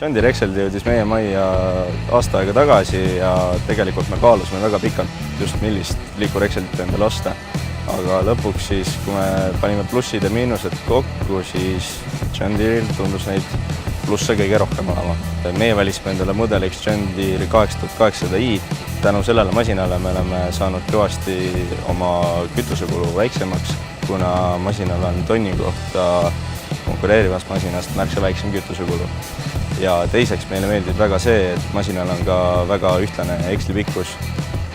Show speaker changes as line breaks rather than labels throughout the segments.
John Deere Excel jõudis meie majja aasta aega tagasi ja tegelikult me kaalusime väga pikalt just millist liikur Excelit endale osta. Aga lõpuks siis, kui me panime plussid ja miinused kokku, siis John Deere'il tundus neid plusse kõige rohkem olema. Meie valisime endale mudeliks John Deere 8800i. Tänu sellele masinale me oleme saanud kõvasti oma kütusekulu väiksemaks, kuna masinal on tonni kohta konkureerivast masinast märksa väiksem kütusekulu. Ja teiseks meile meeldib väga see, et masinal on ka väga ühtlane Exceli pikkus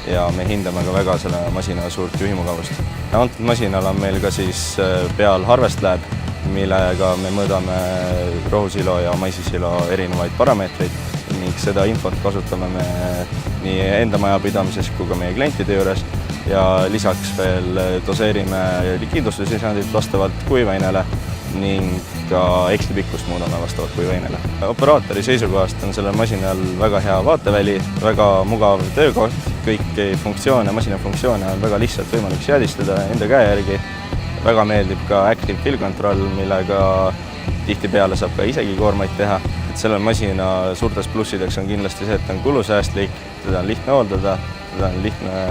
ja me hindame ka väga selle masina suurt juhimugavust. Antud masinal on meil ka siis peal Harvest Lab, millega me mõõdame rohusilo ja maisisilo erinevaid parameetreid ning seda infot kasutame me nii enda majapidamises kui ka meie klientide juures ja lisaks veel doseerime kindlustuslisandit vastavalt kuivainele ning ka Exceli pikkust muudame vastavalt kuivainele. Operaatori seisukohast on sellel masinal väga hea vaateväli, väga mugav töökoht, kõiki funktsioone, masina funktsioone on väga lihtsalt võimalik seadistada enda käe järgi. Väga meeldib ka Active Fill Control, millega tihtipeale saab ka isegi koormaid teha. Selle masina suurtest plussideks on kindlasti see, et on kulusäästlik, teda on lihtne hooldada, teda on lihtne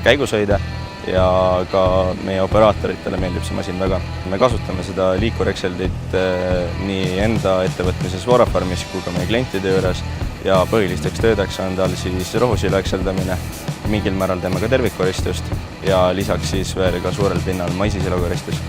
käigus hoida ja ka meie operaatoritele meeldib see masin väga. Me kasutame seda liikur Excelit nii enda ettevõtmises Vorafarmis kui ka meie klientide juures ja põhilisteks töödeks on tal siis rohusilo ekseldamine. Mingil määral teeme ka tervikkoristust ja lisaks siis veel ka suurel pinnal maisisilo koristus.